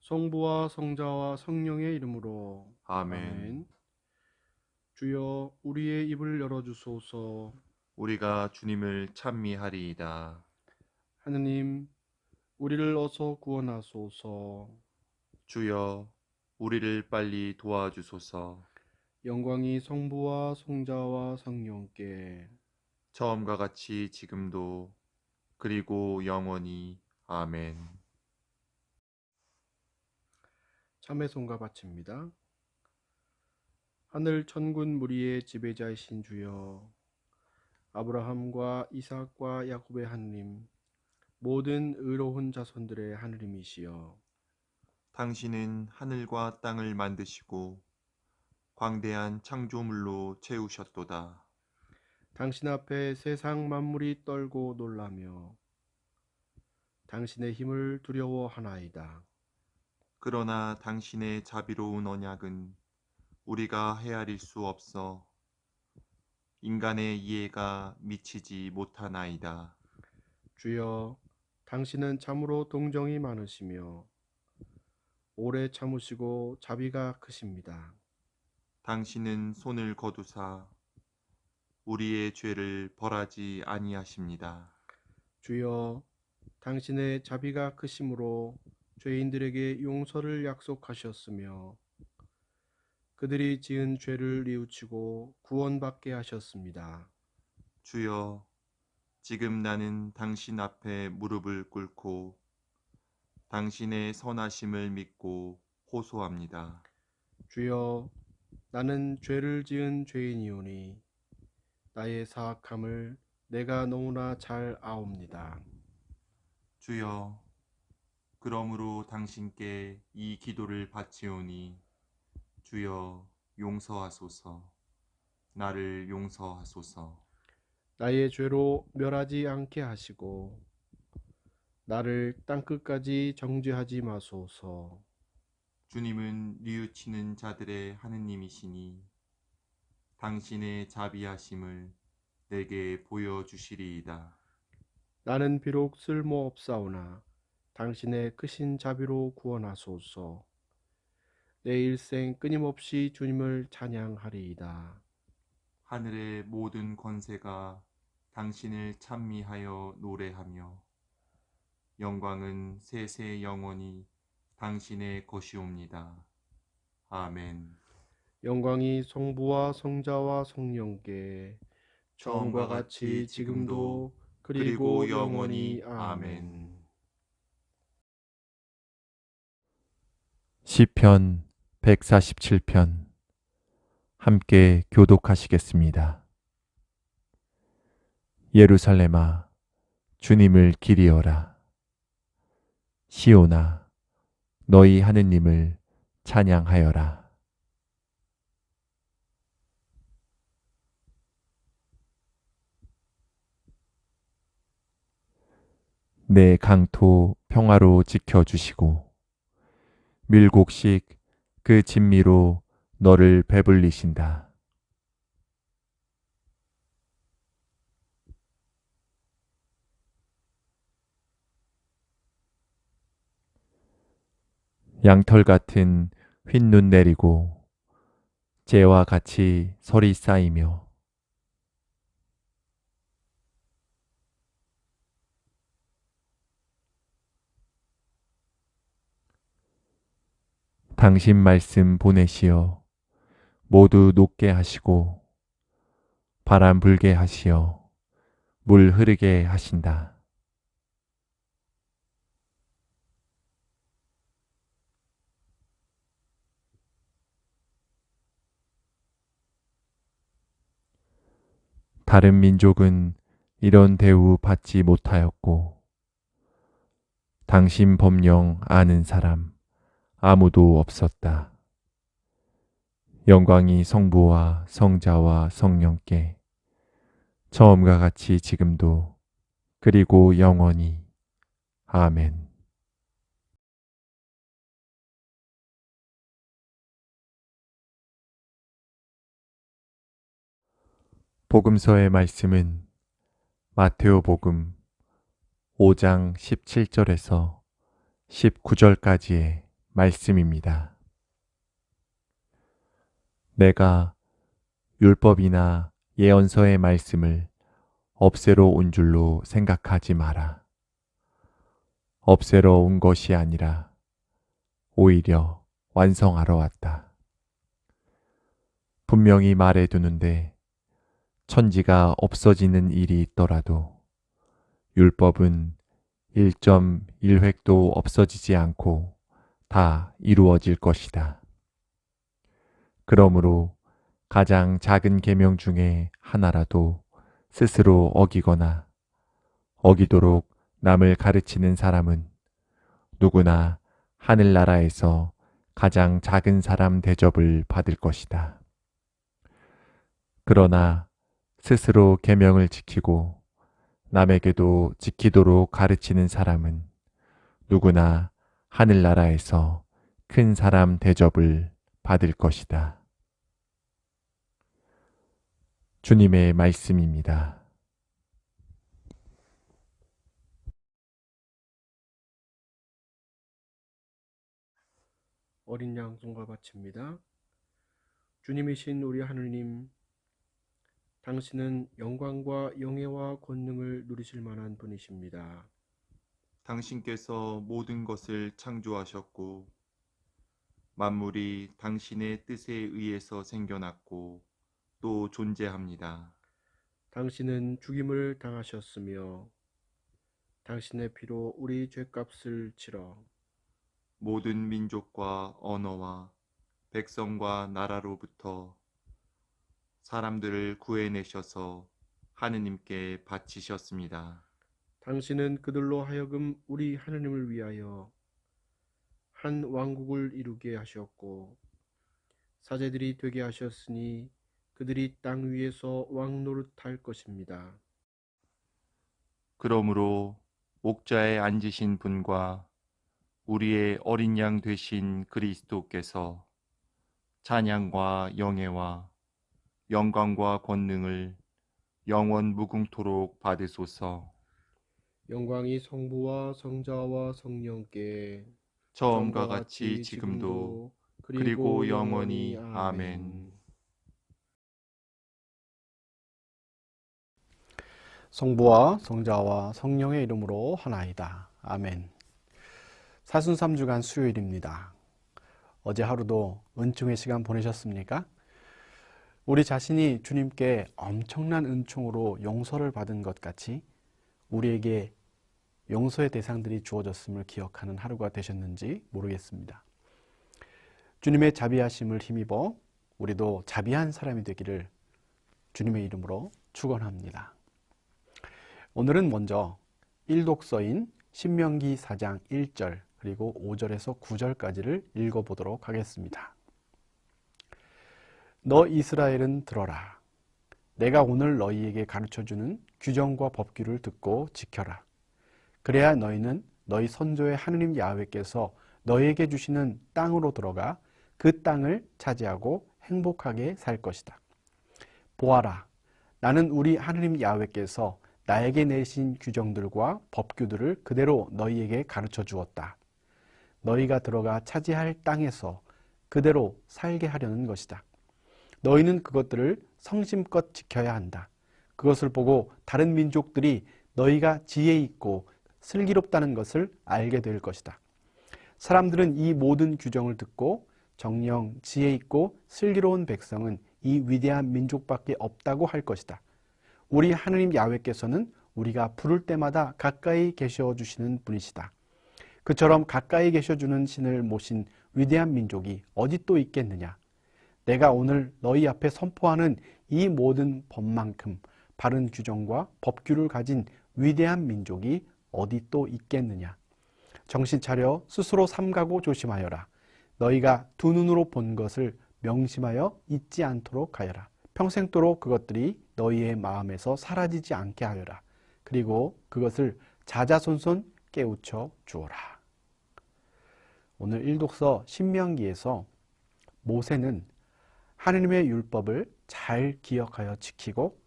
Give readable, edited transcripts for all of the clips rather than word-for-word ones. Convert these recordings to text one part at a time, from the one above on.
성부와 성자와 성령의 이름으로. 아멘. 아멘. 주여 우리의 입을 열어주소서. 우리가 주님을 찬미하리이다. 하느님 우리를 어서 구원하소서. 주여, 우리를 빨리 도와주소서. 영광이 성부와 성자와 성령께. 처음과 같이 지금도 그리고 영원히. 아멘. 참회송가 바칩니다. 하늘 천군 무리의 지배자이신 주여, 아브라함과 이삭과 야곱의 하느님, 모든 의로운 자손들의 하느님이시여, 당신은 하늘과 땅을 만드시고 광대한 창조물로 채우셨도다. 당신 앞에 세상 만물이 떨고 놀라며 당신의 힘을 두려워하나이다. 그러나 당신의 자비로운 언약은 우리가 헤아릴 수 없어 인간의 이해가 미치지 못하나이다. 주여, 당신은 참으로 동정이 많으시며 오래 참으시고 자비가 크십니다. 당신은 손을 거두사 우리의 죄를 벌하지 아니하십니다. 주여, 당신의 자비가 크심으로 죄인들에게 용서를 약속하셨으며 그들이 지은 죄를 뉘우치고 구원받게 하셨습니다. 주여, 지금 나는 당신 앞에 무릎을 꿇고 당신의 선하심을 믿고 호소합니다. 주여, 나는 죄를 지은 죄인이오니 나의 사악함을 내가 너무나 잘 아옵니다. 주여, 그러므로 당신께 이 기도를 바치오니 주여 용서하소서. 나를 용서하소서. 나의 죄로 멸하지 않게 하시고 나를 땅끝까지 정죄하지 마소서. 주님은 뉘우치는 자들의 하느님이시니 당신의 자비하심을 내게 보여주시리이다. 나는 비록 쓸모없사오나 당신의 크신 자비로 구원하소서. 내 일생 끊임없이 주님을 찬양하리이다. 하늘의 모든 권세가 당신을 찬미하여 노래하며 영광은 세세 영원히 당신의 것이옵니다. 아멘. 영광이 성부와 성자와 성령께 처음과 같이 지금도 그리고 영원히. 아멘. 시편 147편 함께 교독하시겠습니다. 예루살렘아, 주님을 기리어라. 시온아, 너희 하느님을 찬양하여라. 내 강토 평화로 지켜주시고 밀곡식 그 진미로 너를 배불리신다. 양털 같은 흰눈 내리고 재와 같이 설이 쌓이며 당신 말씀 보내시어 모두 녹게 하시고 바람 불게 하시어 물 흐르게 하신다. 다른 민족은 이런 대우 받지 못하였고 당신 법령 아는 사람 아무도 없었다. 영광이 성부와 성자와 성령께 처음과 같이 지금도 그리고 영원히. 아멘. 복음서의 말씀은 마테오 복음 5장 17절에서 19절까지의 말씀입니다. 내가 율법이나 예언서의 말씀을 없애러 온 줄로 생각하지 마라. 없애러 온 것이 아니라 오히려 완성하러 왔다. 분명히 말해두는데 천지가 없어지는 일이 있더라도 율법은 1.1획도 없어지지 않고 다 이루어질 것이다. 그러므로 가장 작은 계명 중에 하나라도 스스로 어기거나 어기도록 남을 가르치는 사람은 누구나 하늘나라에서 가장 작은 사람 대접을 받을 것이다. 그러나 스스로 계명을 지키고 남에게도 지키도록 가르치는 사람은 누구나 하늘나라에서 큰 사람 대접을 받을 것이다. 주님의 말씀입니다. 어린 양 송가 바칩니다. 주님이신 우리 하느님, 당신은 영광과 영예와 권능을 누리실 만한 분이십니다. 당신께서 모든 것을 창조하셨고 만물이 당신의 뜻에 의해서 생겨났고 또 존재합니다. 당신은 죽임을 당하셨으며 당신의 피로 우리 죄값을 치러 모든 민족과 언어와 백성과 나라로부터 사람들을 구해내셔서 하느님께 바치셨습니다. 당신은 그들로 하여금 우리 하느님을 위하여 한 왕국을 이루게 하셨고 사제들이 되게 하셨으니 그들이 땅 위에서 왕 노릇할 것입니다. 그러므로 목자에 앉으신 분과 우리의 어린 양 되신 그리스도께서 찬양과 영예와 영광과 권능을 영원 무궁토록 받으소서. 영광이 성부와 성자와 성령께 처음과 같이 지금도 그리고 영원히 아멘. 성부와 성자와 성령의 이름으로 하나이다. 아멘. 사순3주간 수요일입니다. 어제 하루도 은총의 시간 보내셨습니까? 우리 자신이 주님께 엄청난 은총으로 용서를 받은 것 같이 우리에게 용서의 대상들이 주어졌음을 기억하는 하루가 되셨는지 모르겠습니다. 주님의 자비하심을 힘입어 우리도 자비한 사람이 되기를 주님의 이름으로 축원합니다. 오늘은 먼저 일독서인 신명기 4장 1절 그리고 5절에서 9절까지를 읽어보도록 하겠습니다. 너 이스라엘은 들어라. 내가 오늘 너희에게 가르쳐주는 규정과 법규를 듣고 지켜라. 그래야 너희는 너희 선조의 하느님 야훼께서 너희에게 주시는 땅으로 들어가 그 땅을 차지하고 행복하게 살 것이다. 보아라, 나는 우리 하느님 야훼께서 나에게 내신 규정들과 법규들을 그대로 너희에게 가르쳐 주었다. 너희가 들어가 차지할 땅에서 그대로 살게 하려는 것이다. 너희는 그것들을 성심껏 지켜야 한다. 그것을 보고 다른 민족들이 너희가 지혜 있고 슬기롭다는 것을 알게 될 것이다. 사람들은 이 모든 규정을 듣고 정령 지혜 있고 슬기로운 백성은 이 위대한 민족밖에 없다고 할 것이다. 우리 하느님 야훼께서는 우리가 부를 때마다 가까이 계셔 주시는 분이시다. 그처럼 가까이 계셔 주는 신을 모신 위대한 민족이 어디 또 있겠느냐? 내가 오늘 너희 앞에 선포하는 이 모든 법만큼 바른 규정과 법규를 가진 위대한 민족이 어디 또 있겠느냐? 정신 차려 스스로 삼가고 조심하여라. 너희가 두 눈으로 본 것을 명심하여 잊지 않도록 하여라. 평생도록 그것들이 너희의 마음에서 사라지지 않게 하여라. 그리고 그것을 자자손손 깨우쳐 주어라. 오늘 일독서 신명기에서 모세는 하느님의 율법을 잘 기억하여 지키고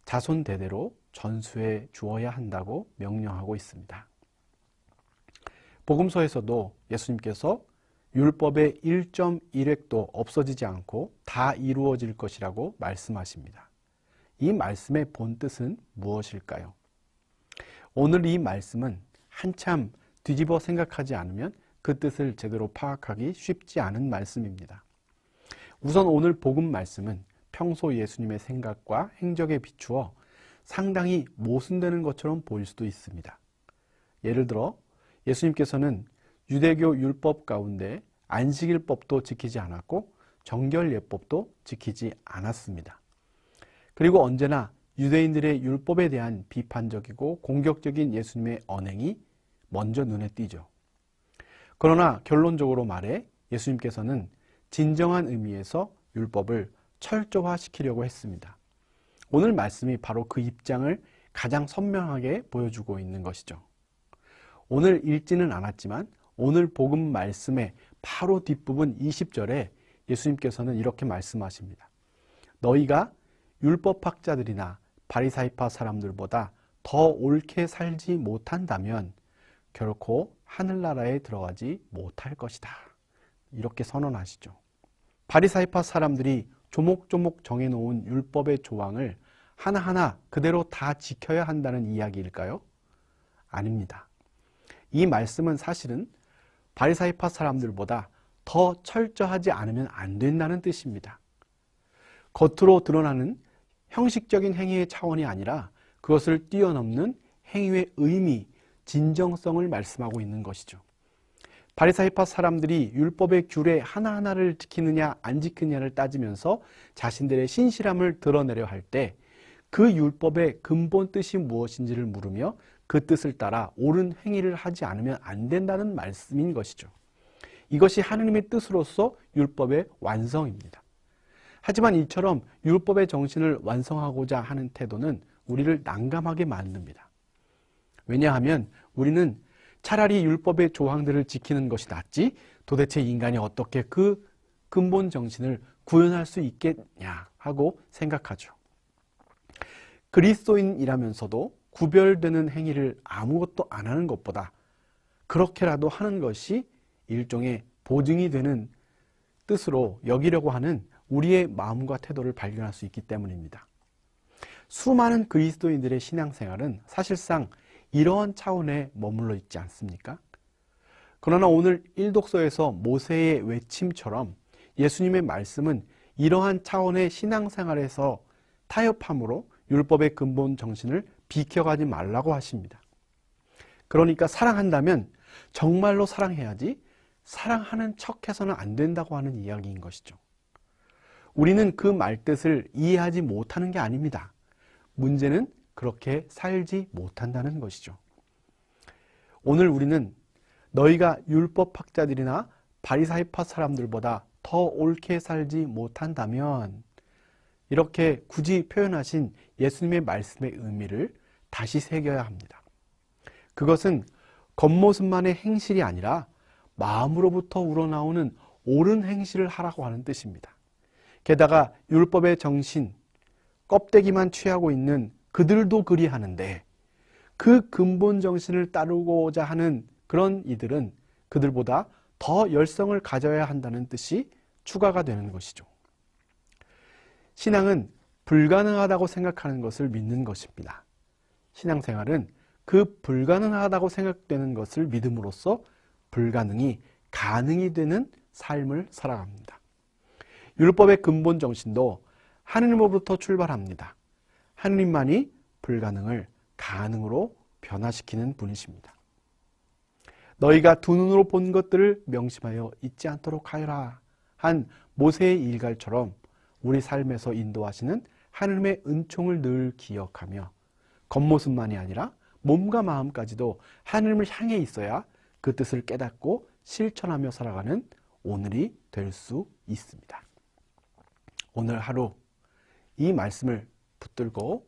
자손 대대로 전수해 주어야 한다고 명령하고 있습니다. 복음서에서도 예수님께서 율법의 1.1획도 없어지지 않고 다 이루어질 것이라고 말씀하십니다. 이 말씀의 본뜻은 무엇일까요? 오늘 이 말씀은 한참 뒤집어 생각하지 않으면 그 뜻을 제대로 파악하기 쉽지 않은 말씀입니다. 우선 오늘 복음 말씀은 평소 예수님의 생각과 행적에 비추어 상당히 모순되는 것처럼 보일 수도 있습니다. 예를 들어 예수님께서는 유대교 율법 가운데 안식일법도 지키지 않았고 정결예법도 지키지 않았습니다. 그리고 언제나 유대인들의 율법에 대한 비판적이고 공격적인 예수님의 언행이 먼저 눈에 띄죠. 그러나 결론적으로 말해 예수님께서는 진정한 의미에서 율법을 철저화시키려고 했습니다. 오늘 말씀이 바로 그 입장을 가장 선명하게 보여주고 있는 것이죠. 오늘 읽지는 않았지만 오늘 복음 말씀의 바로 뒷부분 20절에 예수님께서는 이렇게 말씀하십니다. 너희가 율법학자들이나 바리사이파 사람들보다 더 옳게 살지 못한다면 결코 하늘나라에 들어가지 못할 것이다. 이렇게 선언하시죠. 바리사이파 사람들이 조목조목 정해놓은 율법의 조항을 하나하나 그대로 다 지켜야 한다는 이야기일까요? 아닙니다. 이 말씀은 사실은 바리사이파 사람들보다 더 철저하지 않으면 안 된다는 뜻입니다. 겉으로 드러나는 형식적인 행위의 차원이 아니라 그것을 뛰어넘는 행위의 의미, 진정성을 말씀하고 있는 것이죠. 바리사이파 사람들이 율법의 규례 하나하나를 지키느냐 안 지키느냐를 따지면서 자신들의 신실함을 드러내려 할 때 그 율법의 근본 뜻이 무엇인지를 물으며 그 뜻을 따라 옳은 행위를 하지 않으면 안 된다는 말씀인 것이죠. 이것이 하느님의 뜻으로서 율법의 완성입니다. 하지만 이처럼 율법의 정신을 완성하고자 하는 태도는 우리를 난감하게 만듭니다. 왜냐하면 우리는 차라리 율법의 조항들을 지키는 것이 낫지 도대체 인간이 어떻게 그 근본 정신을 구현할 수 있겠냐 하고 생각하죠. 그리스도인이라면서도 구별되는 행위를 아무것도 안 하는 것보다 그렇게라도 하는 것이 일종의 보증이 되는 뜻으로 여기려고 하는 우리의 마음과 태도를 발견할 수 있기 때문입니다. 수많은 그리스도인들의 신앙생활은 사실상 이러한 차원에 머물러 있지 않습니까? 그러나 오늘 일독서에서 모세의 외침처럼 예수님의 말씀은 이러한 차원의 신앙생활에서 타협함으로 율법의 근본 정신을 비켜가지 말라고 하십니다. 그러니까 사랑한다면 정말로 사랑해야지 사랑하는 척해서는 안 된다고 하는 이야기인 것이죠. 우리는 그 말뜻을 이해하지 못하는 게 아닙니다. 문제는 그렇게 살지 못한다는 것이죠. 오늘 우리는 너희가 율법학자들이나 바리사이파 사람들보다 더 옳게 살지 못한다면 이렇게 굳이 표현하신 예수님의 말씀의 의미를 다시 새겨야 합니다. 그것은 겉모습만의 행실이 아니라 마음으로부터 우러나오는 옳은 행실을 하라고 하는 뜻입니다. 게다가 율법의 정신, 껍데기만 취하고 있는 그들도 그리하는데 그 근본 정신을 따르고자 하는 그런 이들은 그들보다 더 열성을 가져야 한다는 뜻이 추가가 되는 것이죠. 신앙은 불가능하다고 생각하는 것을 믿는 것입니다. 신앙생활은 그 불가능하다고 생각되는 것을 믿음으로써 불가능이 가능이 되는 삶을 살아갑니다. 율법의 근본 정신도 하느님으로부터 출발합니다. 하느님만이 불가능을 가능으로 변화시키는 분이십니다. 너희가 두 눈으로 본 것들을 명심하여 잊지 않도록 하여라 한 모세의 일갈처럼 우리 삶에서 인도하시는 하느님의 은총을 늘 기억하며 겉모습만이 아니라 몸과 마음까지도 하느님을 향해 있어야 그 뜻을 깨닫고 실천하며 살아가는 오늘이 될 수 있습니다. 오늘 하루 이 말씀을 붙들고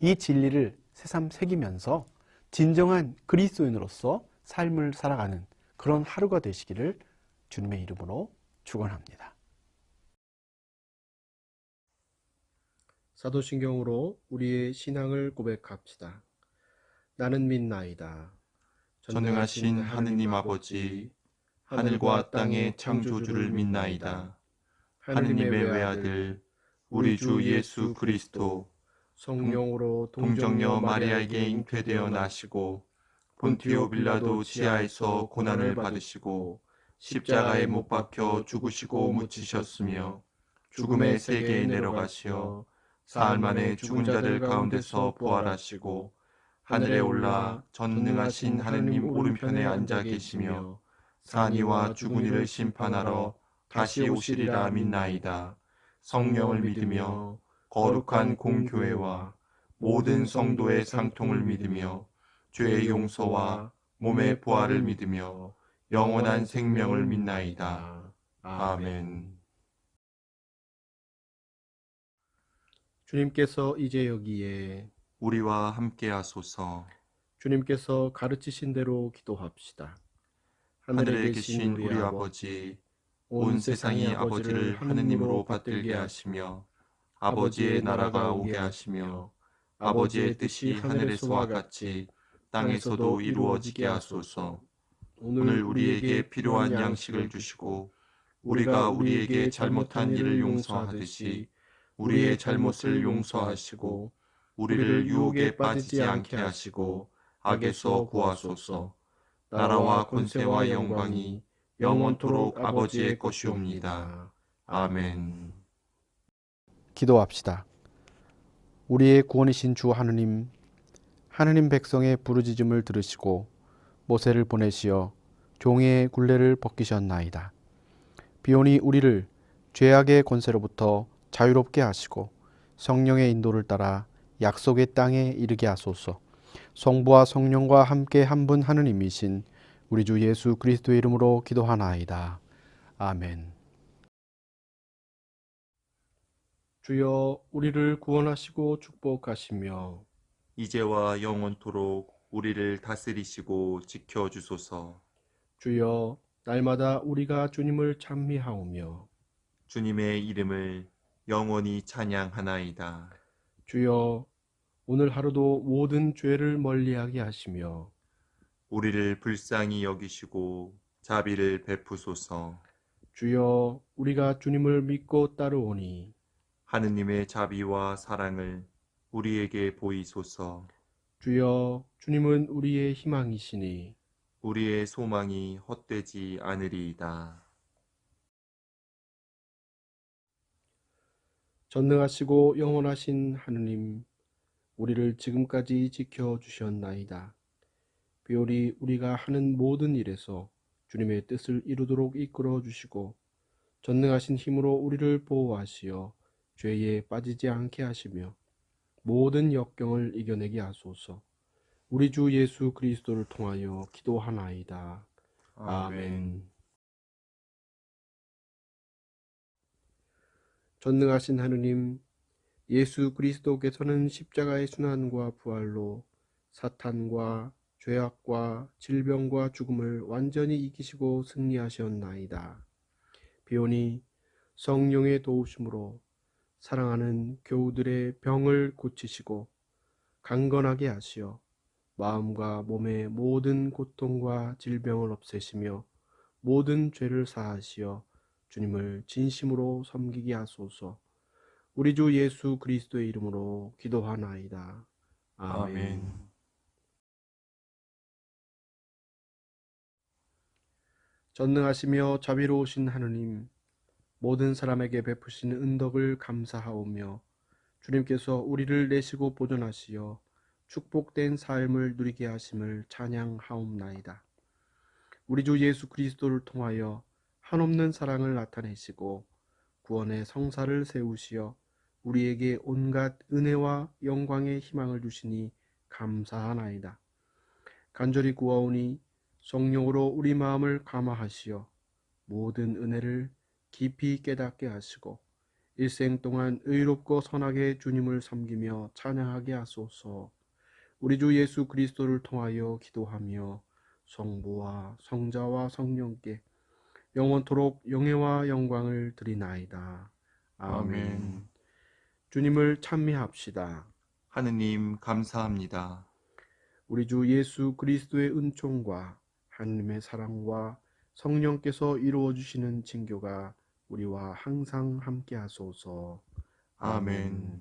이 진리를 새삼 새기면서 진정한 그리스도인으로서 삶을 살아가는 그런 하루가 되시기를 주님의 이름으로 축원합니다. 사도신경으로 우리의 신앙을 고백합시다. 나는 믿나이다. 전능하신 하느님 아버지, 하늘과 땅의 창조주를 믿나이다. 하느님의 외아들 우리 주 예수 그리스도 성령으로 동정녀 마리아에게 잉태되어 나시고 본티오 빌라도 지하에서 고난을 받으시고 십자가에 못 박혀 죽으시고 묻히셨으며 죽음의 세계에 내려가시어 사흘 만에 죽은 자들 가운데서 부활하시고 하늘에 올라 전능하신 하느님 오른편에 앉아 계시며 산이와 죽은 이를 심판하러 다시 오시리라 믿나이다. 성령을 믿으며 거룩한 공교회와 모든 성도의 상통을 믿으며 죄의 용서와 몸의 부활을 믿으며 영원한 생명을 믿나이다. 아멘. 주님께서 이제 여기에 우리와 함께 하소서. 주님께서 가르치신 대로 기도합시다. 하늘에 계신 우리 아버지, 온 세상이 아버지를 하느님으로 받들게 하시며 아버지의 나라가 오게 하시며 아버지의 뜻이 하늘에서와 같이 땅에서도 이루어지게 하소서. 오늘 우리에게 필요한 양식을 주시고 우리가 우리에게 잘못한 일을 용서하듯이 우리의 잘못을 용서하시고 우리를 유혹에 빠지지 않게 하시고 악에서 구하소서. 나라와 권세와 영광이 영원토록 아버지의 것이옵니다. 아멘. 기도합시다. 우리의 구원이신 주 하느님, 하느님 백성의 부르짖음을 들으시고 모세를 보내시어 종의 굴레를 벗기셨나이다. 비오니 우리를 죄악의 권세로부터 자유롭게 하시고 성령의 인도를 따라 약속의 땅에 이르게 하소서. 성부와 성령과 함께 한 분 하느님이신 우리 주 예수 그리스도의 이름으로 기도하나이다. 아멘. 주여 우리를 구원하시고 축복하시며 이제와 영원토록 우리를 다스리시고 지켜주소서. 주여 날마다 우리가 주님을 찬미하오며 주님의 이름을 영원히 찬양하나이다. 주여 오늘 하루도 모든 죄를 멀리하게 하시며 우리를 불쌍히 여기시고 자비를 베푸소서. 주여 우리가 주님을 믿고 따르오니 하느님의 자비와 사랑을 우리에게 보이소서. 주여 주님은 우리의 희망이시니 우리의 소망이 헛되지 않으리이다. 전능하시고 영원하신 하느님, 우리를 지금까지 지켜주셨나이다. 비오리 우리가 하는 모든 일에서 주님의 뜻을 이루도록 이끌어 주시고 전능하신 힘으로 우리를 보호하시어 죄에 빠지지 않게 하시며 모든 역경을 이겨내게 하소서. 우리 주 예수 그리스도를 통하여 기도하나이다. 아멘. 전능하신 하느님, 예수 그리스도께서는 십자가의 순환과 부활로 사탄과 죄악과 질병과 죽음을 완전히 이기시고 승리하셨나이다. 비오니 성령의 도우심으로 사랑하는 교우들의 병을 고치시고 강건하게 하시어 마음과 몸의 모든 고통과 질병을 없애시며 모든 죄를 사하시어 주님을 진심으로 섬기게 하소서. 우리 주 예수 그리스도의 이름으로 기도하나이다. 아멘. 전능하시며 자비로우신 하느님, 모든 사람에게 베푸시는 은덕을 감사하오며 주님께서 우리를 내시고 보존하시어 축복된 삶을 누리게 하심을 찬양하옵나이다. 우리 주 예수 그리스도를 통하여 한없는 사랑을 나타내시고 구원의 성사를 세우시어 우리에게 온갖 은혜와 영광의 희망을 주시니 감사하나이다. 간절히 구하오니 성령으로 우리 마음을 감화하시어 모든 은혜를 깊이 깨닫게 하시고 일생 동안 의롭고 선하게 주님을 섬기며 찬양하게 하소서. 우리 주 예수 그리스도를 통하여 기도하며 성부와 성자와 성령께 영원토록 영예와 영광을 드리나이다. 아멘. 주님을 찬미합시다. 하느님 감사합니다. 우리 주 예수 그리스도의 은총과 하느님의 사랑과 성령께서 이루어 주시는 징교가 우리와 항상 함께 하소서. 아멘.